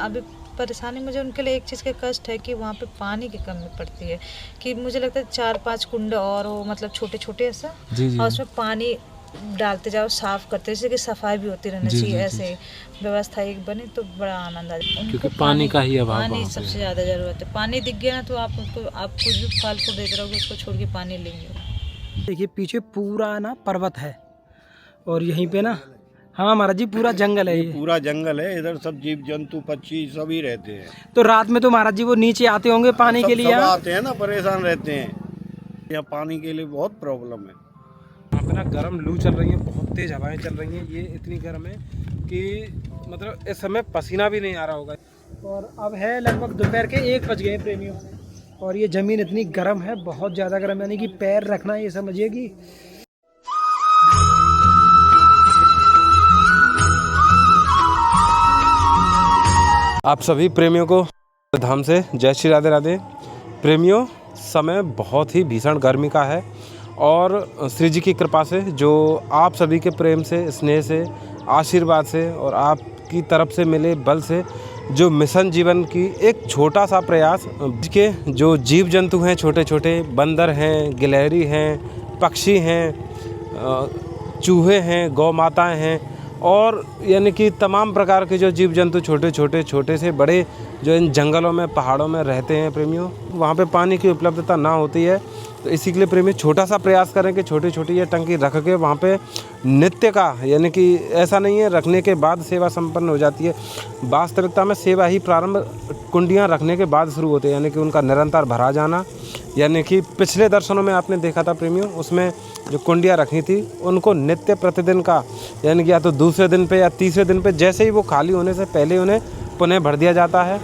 अभी परेशानी मुझे उनके लिए एक चीज़ का कष्ट है कि वहाँ पे पानी की कमी पड़ती है, कि मुझे लगता है 4-5 कुंड और हो, मतलब छोटे-छोटे ऐसा, जी और उसमें पानी डालते जाओ, साफ करते, जैसे कि सफाई भी होती रहनी जी चाहिए। जी ऐसे व्यवस्था एक बने तो बड़ा आनंद आ जाए। क्योंकि उनको पानी का ही अभाव पानी वहाँ पे सबसे है। ज़्यादा ज़रूरत है। पानी दिख गया ना तो आप कुछ भी फल को देते रहोगे, उसको छोड़ के पानी लेंगे। देखिए पीछे पूरा ना पर्वत है और यहीं पे ना, हाँ महाराज जी, पूरा जंगल है ये। पूरा जंगल है, इधर सब जीव जंतु पक्षी सभी रहते हैं। तो रात में तो महाराज जी वो नीचे आते होंगे पानी के लिए? सब आते हैं ना, परेशान रहते हैं। यहाँ पानी के लिए बहुत प्रॉब्लम है। यहाँ पे ना गर्म लू चल रही है, बहुत तेज हवाएं चल रही हैं। ये इतनी गर्म है कि मतलब इस समय पसीना भी नहीं आ रहा होगा। और अब है लगभग दोपहर के 1 बज गए प्रेमियों, और ये ज़मीन इतनी गर्म है, बहुत ज़्यादा गर्म, यानी कि पैर रखना ये समझिए कि आप सभी प्रेमियों को धाम से जय श्री राधे राधे। प्रेमियों, समय बहुत ही भीषण गर्मी का है और श्री जी की कृपा से, जो आप सभी के प्रेम से, स्नेह से, आशीर्वाद से और आपकी तरफ से मिले बल से, जो मिशन जीवन की एक छोटा सा प्रयास के जो जीव जंतु हैं, छोटे छोटे बंदर हैं, गिलहरी हैं, पक्षी हैं, चूहे हैं, गौ माताएँ हैं और यानी कि तमाम प्रकार के जो जीव जंतु छोटे से बड़े जो इन जंगलों में, पहाड़ों में रहते हैं प्रेमियों, वहाँ पे पानी की उपलब्धता ना होती है। तो इसी के लिए प्रेमी छोटा सा प्रयास करें कि छोटी छोटी ये टंकी रख के वहाँ पे नित्य का, यानी कि ऐसा नहीं है रखने के बाद सेवा संपन्न हो जाती है। वास्तविकता में सेवा ही प्रारंभ कुंडियाँ रखने के बाद शुरू होते हैं, यानी कि उनका निरंतर भरा जाना। यानी कि पिछले दर्शनों में आपने देखा था प्रेमियों, उसमें जो कुंडियाँ रखी थी उनको नित्य प्रतिदिन का, यानी कि या तो दूसरे दिन पे या तीसरे दिन पे, जैसे ही वो खाली होने से पहले उन्हें पुनः भर दिया जाता है।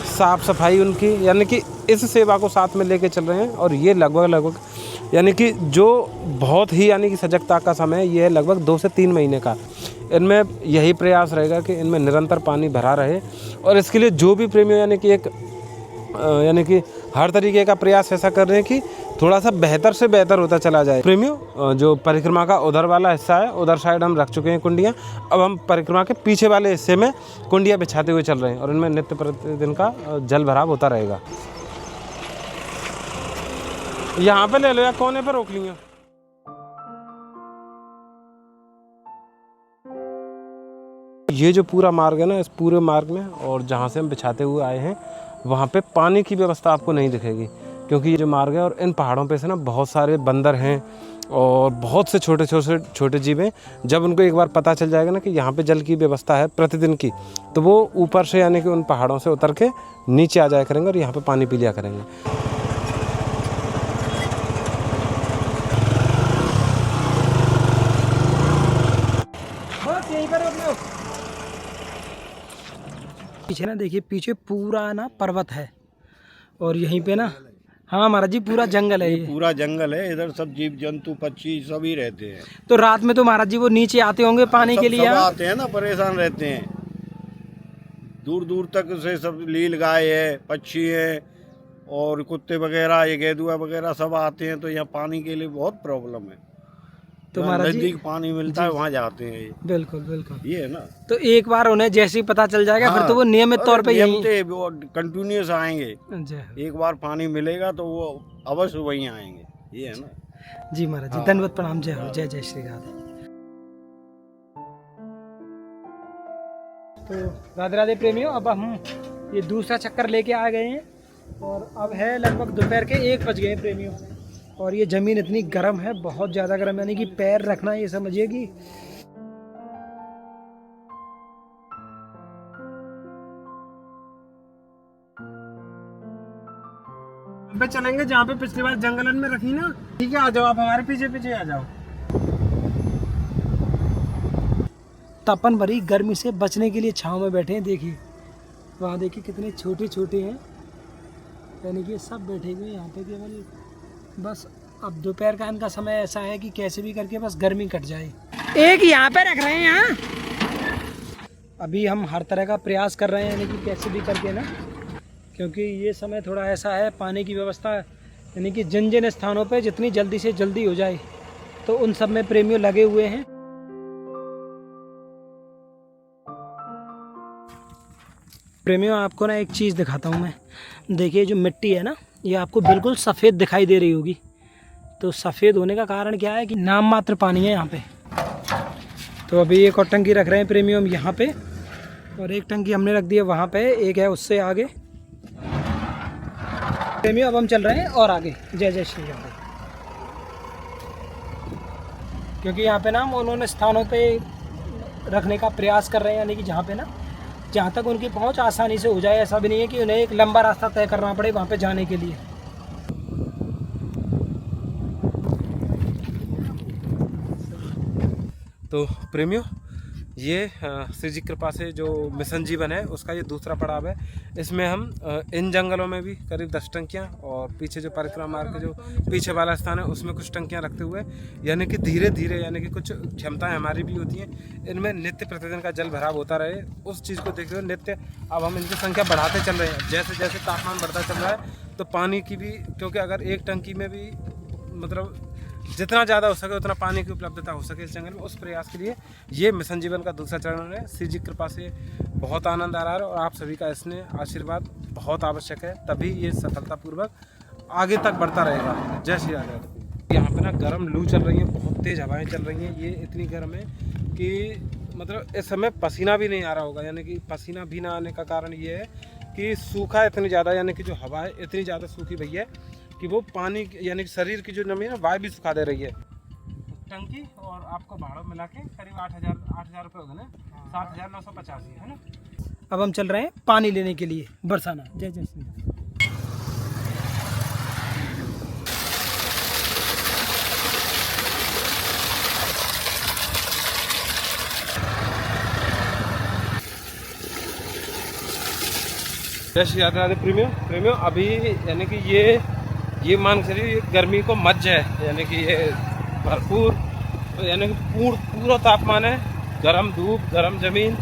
साफ़ सफाई उनकी, यानी कि इस सेवा को साथ में लेके चल रहे हैं। और ये लगभग यानी कि जो बहुत ही यानी कि सजगता का समय, ये है लगभग 2 से 3 महीने का। इनमें यही प्रयास रहेगा कि इनमें निरंतर पानी भरा रहे। और इसके लिए जो भी प्रेमी यानी कि हर तरीके का प्रयास ऐसा कर रहे हैं कि थोड़ा सा बेहतर से बेहतर होता चला जाए। प्रेमियों, जो परिक्रमा का उधर वाला हिस्सा है, उधर साइड हम रख चुके हैं कुंडियाँ। अब हम परिक्रमा के पीछे वाले हिस्से में कुंडियाँ बिछाते हुए चल रहे हैं और इनमें नित्य प्रतिदिन का जल भराव होता रहेगा। यहाँ पे ले लो या कोने पे रोक लिया। ये जो पूरा मार्ग है ना, इस पूरे मार्ग में और जहाँ से हम बिछाते हुए आए हैं, वहाँ पे पानी की व्यवस्था आपको नहीं दिखेगी, क्योंकि ये जो मार्ग है और इन पहाड़ों पे से ना बहुत सारे बंदर हैं और बहुत से छोटे जीव हैं। जब उनको एक बार पता चल जाएगा ना कि यहाँ पे जल की व्यवस्था है प्रतिदिन की, तो वो ऊपर से यानी कि उन पहाड़ों से उतर के नीचे आ जाया करेंगे और यहाँ पे पानी पी लिया करेंगे। पीछे ना देखिए, पीछे पूरा ना पर्वत है और यहीं पे ना, हाँ महाराज जी, पूरा जंगल है ये। पूरा जंगल है, इधर सब जीव जंतु पक्षी सभी रहते हैं। तो रात में तो महाराज जी वो नीचे आते होंगे पानी के लिए? सब आते हैं ना, परेशान रहते हैं। दूर दूर तक से सब लील गाय है, पक्षी है और कुत्ते वगैरह, ये गेदुआ वगैरह सब आते हैं। तो यहाँ पानी के लिए बहुत प्रॉब्लम है। तो महाराज जी, नजदीक पानी मिलता है वहाँ जाते हैं ये। बिल्कुल बिल्कुल, ये है ना। तो एक बार उन्हें जैसे ही पता चल जाएगा, फिर तो वो नियमित तौर पे यहीं कंटिन्यूस आएंगे। एक बार पानी मिलेगा तो वो अवश्य वहीं आएंगे। ये है ना। जी महाराज जी, धन्यवाद, प्रणाम, जय हो, जय जय श्री राधे। तो राधे राधे प्रेमियों, अब हम ये दूसरा चक्कर लेके आ गए हैं और अब है लगभग दोपहर के 1 बज गए प्रेमियों, और ये ज़मीन इतनी गर्म है, बहुत ज़्यादा गर्म, यानी कि पैर रखना ये समझिए कि पे चलेंगे जहाँ पे पिछली बार जंगलन में रखी ना। ठीक है, आ जाओ, आप हमारे पीछे पीछे आ जाओ। तपन भरी गर्मी से बचने के लिए छांव में बैठे हैं। देखिए वहाँ देखिए कितने छोटे छोटे हैं, यानी कि सब बैठे हुए हैं यहाँ पे केवल। बस अब दोपहर का इनका समय ऐसा है कि कैसे भी करके बस गर्मी कट जाए। एक यहाँ पे रख रहे हैं यहाँ। अभी हम हर तरह का प्रयास कर रहे हैं, यानी कि कैसे भी करके ना, क्योंकि ये समय थोड़ा ऐसा है, पानी की व्यवस्था यानी कि जिन जिन स्थानों पे जितनी जल्दी से जल्दी हो जाए तो उन सब में प्रेमियों लगे हुए हैं। प्रेमियों आपको ना एक चीज़ दिखाता हूँ मैं। देखिए जो मिट्टी है ना, ये आपको बिल्कुल सफ़ेद दिखाई दे रही होगी। तो सफ़ेद होने का कारण क्या है कि नाम मात्र पानी है यहाँ पे। तो अभी एक और टंकी रख रहे हैं प्रेमियों हम यहाँ पे, और एक टंकी हमने रख दी है वहाँ पे, एक है उससे आगे। प्रेमियों अब हम चल रहे हैं और आगे। जय जय श्री राम। क्योंकि यहाँ पे ना हम उन्होंने स्थानों पे रखने का प्रयास कर रहे हैं, यानी कि जहाँ तक उनकी पहुँच आसानी से हो जाए। ऐसा भी नहीं है कि उन्हें एक लंबा रास्ता तय करना पड़े वहाँ पे जाने के लिए। तो प्रेमियों, ये श्री जी कृपा से जो मिशन जीवन है उसका ये दूसरा पड़ाव है। इसमें हम इन जंगलों में भी करीब 10 टंकियाँ, और पीछे जो परिक्रमा मार्ग के जो पीछे वाला स्थान है उसमें कुछ टंकियाँ रखते हुए, यानी कि धीरे धीरे, यानी कि कुछ क्षमताएं हमारी भी होती हैं, इनमें नित्य प्रतिदिन का जल भराव होता रहे, उस चीज़ को देखते हुए नित्य अब हम इनकी संख्या बढ़ाते चल रहे हैं। जैसे जैसे तापमान बढ़ता चल रहा है तो पानी की भी, क्योंकि अगर एक टंकी में भी मतलब जितना ज़्यादा हो सके उतना पानी की उपलब्धता हो सके इस जंगल में, उस प्रयास के लिए ये मिशन जीवन का दूसरा चरण है। श्री जी कृपा से बहुत आनंद आ रहा है, और आप सभी का इसमें आशीर्वाद बहुत आवश्यक है, तभी ये सफलतापूर्वक आगे तक बढ़ता रहेगा। जय श्री राधे। यहाँ पे ना गर्म लू चल रही है, बहुत तेज़ हवाएं चल रही हैं। ये इतनी गर्म है कि मतलब इस समय पसीना भी नहीं आ रहा होगा, यानी कि पसीना भी ना आने का कारण ये है कि सूखा इतनी ज़्यादा, यानी कि जो हवा है इतनी ज़्यादा सूखी भई है कि वो पानी यानी कि शरीर की जो नमी है ना वह भी सुखा दे रही है। टंकी और आपको भाड़ा मिला के करीब 8,000 रुपये हो गए ना, 7,985 है ना। अब हम चल रहे हैं पानी लेने के लिए बरसाना। जय जय श्री राम। जय श्री राधे। प्रेमियों अभी यानी कि ये मान के चलिए, ये गर्मी को मज्ज है, यानी कि ये भरपूर, यानी कि पूरा तापमान है, गर्म धूप, गर्म ज़मीन।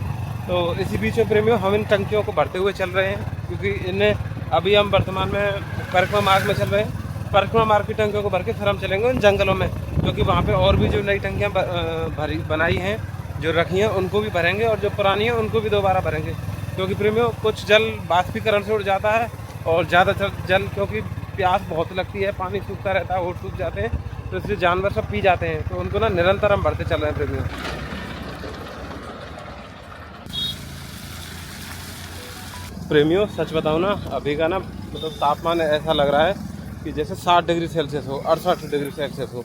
तो इसी बीच में प्रेमियों हम इन टंकियों को भरते हुए चल रहे हैं, क्योंकि इन्हें अभी हम वर्तमान में परिक्रमा मार्ग में चल रहे हैं। परिक्रमा मार्ग की टंकियों को भर के फिर हम चलेंगे उन जंगलों में, क्योंकि वहाँ पे और भी जो नई टंकियाँ बनाई हैं, जो रखी हैं, उनको भी भरेंगे, और जो पुरानी हैं उनको भी दोबारा भरेंगे। क्योंकि प्रेमियों कुछ जल बाष्पीकरण से उड़ जाता है, और ज़्यादातर जल, क्योंकि प्यास बहुत लगती है, पानी सूखता रहता है, होठ सूख जाते हैं, तो इसलिए जानवर सब पी जाते हैं। तो उनको ना निरंतर हम भरते चल रहे हैं प्रेमियों। प्रेमियों सच बताऊँ ना, अभी का ना मतलब तापमान ऐसा लग रहा है कि जैसे 60 डिग्री सेल्सियस हो, 68 डिग्री सेल्सियस हो,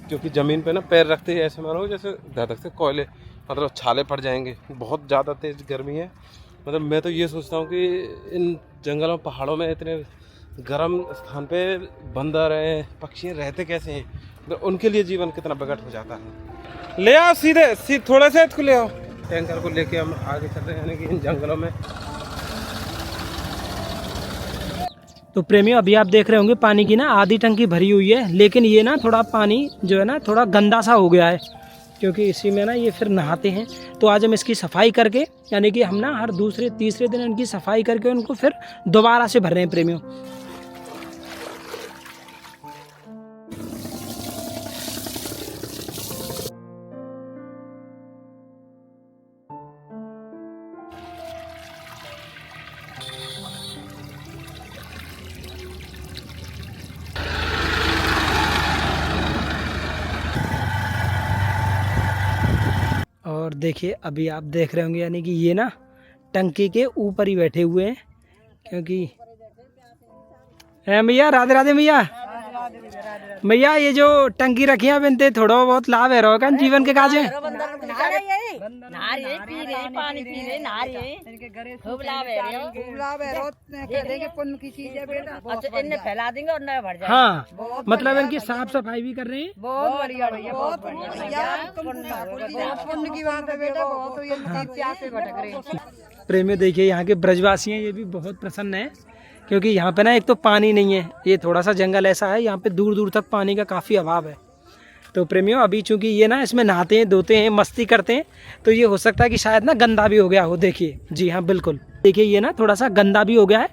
क्योंकि ज़मीन पे ना पैर रखते ही ऐसे मानो जैसे धधक से कोयले मतलब छाले पड़ जाएंगे। बहुत ज़्यादा तेज़ गर्मी है। मतलब मैं तो ये सोचता हूँ कि इन जंगलों पहाड़ों में इतने गर्म स्थान पे बंदर हैं, पक्षी रहते कैसे हैं, तो उनके लिए जीवन कितना विकट हो जाता है। ले आओ सीधे थोड़ा सा इसको ले आओ। टैंकर को लेके हम आगे चल रहे हैं, यानी कि इन जंगलों में। तो प्रेमियों अभी आप देख रहे होंगे पानी की ना आधी टंकी भरी हुई है, लेकिन ये ना थोड़ा पानी जो है ना थोड़ा गंदा सा हो गया है, क्योंकि इसी में ना ये फिर नहाते हैं। तो आज हम इसकी सफाई करके, यानी कि हम ना हर दूसरे तीसरे दिन इनकी सफाई करके उनको फिर दोबारा से भर रहे हैं प्रेमियों। और देखिए अभी आप देख रहे होंगे, यानी कि ये ना टंकी के ऊपर ही बैठे हुए हैं, क्योंकि भैया राधे राधे। भैया ये जो टंकी रखी है बिनते थोड़ा बहुत लाभ है रोका जीवन के काज है। हाँ मतलब इनकी साफ सफाई भी कर रहे हैं। बहुत बढ़िया भैया, बहुत बढ़िया। पुण्य की बात है बेटा, बहुत प्यासे भटक रहे हैं। प्रेमियों देखिए यहाँ के ब्रजवासी हैं, ये भी बहुत प्रसन्न है, क्योंकि यहाँ पे ना एक तो पानी नहीं है, ये थोड़ा सा जंगल ऐसा है, यहाँ पे दूर दूर तक पानी का काफ़ी अभाव है। तो प्रेमियों अभी चूंकि ये ना इसमें नहाते हैं, धोते हैं, मस्ती करते हैं, तो ये हो सकता है कि शायद ना गंदा भी हो गया हो। देखिए जी हाँ बिल्कुल, देखिए ये ना थोड़ा सा गंदा भी हो गया है,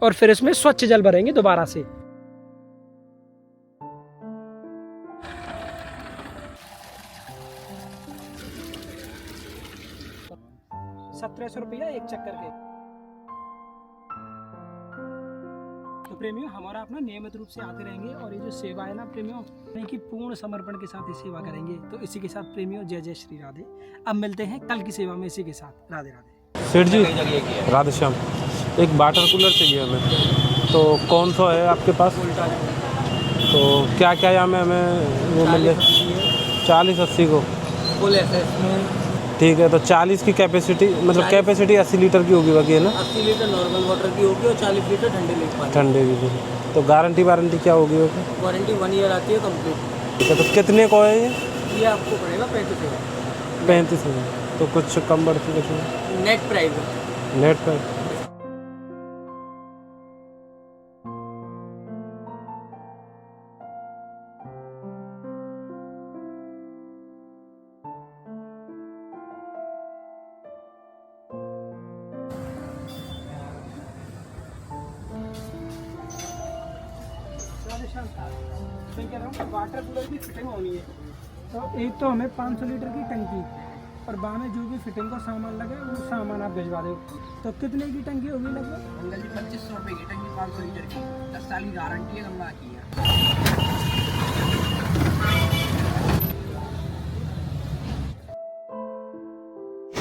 और फिर इसमें स्वच्छ जल भरेंगे दोबारा से। 1700 रुपया एक चक्कर के। प्रेमियों हमारा अपना नियमित रूप से आते रहेंगे और ये जो सेवा है ना प्रेमियों, यानी कि पूर्ण समर्पण के साथ ये सेवा करेंगे। तो इसी के साथ प्रेमियों जय जय श्री राधे। अब मिलते हैं कल की सेवा में इसी के साथ। राधे राधे। सेठ जी राधे श्याम, एक वाटर कूलर चाहिए हमें, तो कौन सा है आपके पास? तो क्या क्या यहाँ में हमें वो मिले? 40-80 को फुल एसएस में। ठीक है, तो 40 की कैपेसिटी, मतलब कैपेसिटी 80 लीटर की होगी बाकी, है ना? 80 लीटर नॉर्मल वाटर की होगी और 40 लीटर ठंडे लेक पानी। ठंडे की। तो गारंटी वारंटी क्या होगी उसकी? वारंटी 1 ईयर आती है कंप्लीट। ठीक है, तो कितने को है ये आपको पड़ेगा 35,000। 35,000। तो कुछ कम बढ़ती कुछ नहीं? नेट प्राइस है। नेट पर मैं कह रहा हूँ वाटर कूलर की फिटिंग होनी है। तो एक तो हमें 500 लीटर की टंकी और बाद में जो भी फिटिंग का सामान लगे वो सामान आप भिजवा दो। तो कितने की टंकी होगी लगभग? अंकल जी 2500 रुपये की टंकी 500 लीटर की, 10 साल की गारंटी है गंगा की है।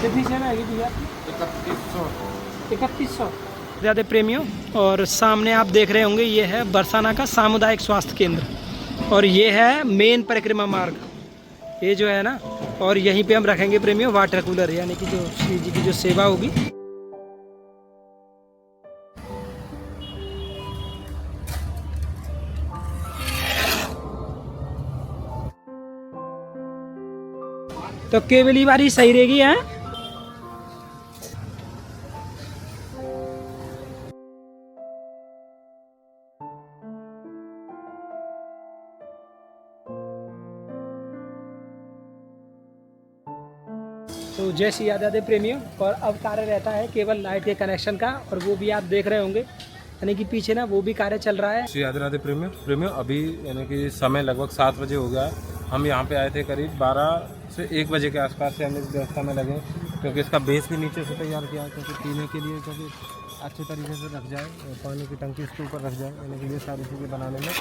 कितनी सेवा है भैया? 3100। ज़्यादा प्रेमियों, और सामने आप देख रहे होंगे ये है बरसाना का सामुदायिक स्वास्थ्य केंद्र और ये है मेन परिक्रमा मार्ग, ये जो है ना। और यहीं पे हम रखेंगे प्रेमियों वाटर कूलर, यानी कि जो श्री जी की जो सेवा होगी। तो केवल ही बारी सही रहेगी है। तो जय श्री राधे प्रेमियों, और अब कार्य रहता है केवल लाइट के कनेक्शन का, और वो भी आप देख रहे होंगे, यानी कि पीछे ना वो भी कार्य चल रहा है। श्री राधे प्रेमियों अभी यानी कि समय लगभग 7 बजे हो गया है। हम यहाँ पे आए थे करीब 12 से 1 बजे के आसपास से हम इस व्यवस्था में लगे, क्योंकि इसका बेस भी नीचे से तैयार किया है, क्योंकि पीने के लिए क्योंकि अच्छे तरीके से रख जाए, पानी की टंकी इसके ऊपर रख जाए, यानी कि ये सारी चीज़ें बनाने में।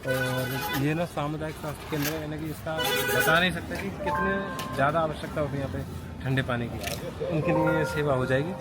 और ये ना सामुदायिक स्वास्थ्य केंद्र है, यानी कि इसका बता नहीं सकते कि कितने ज़्यादा आवश्यकता होती है यहाँ पे ठंडे पानी की, उनके लिए ये सेवा हो जाएगी।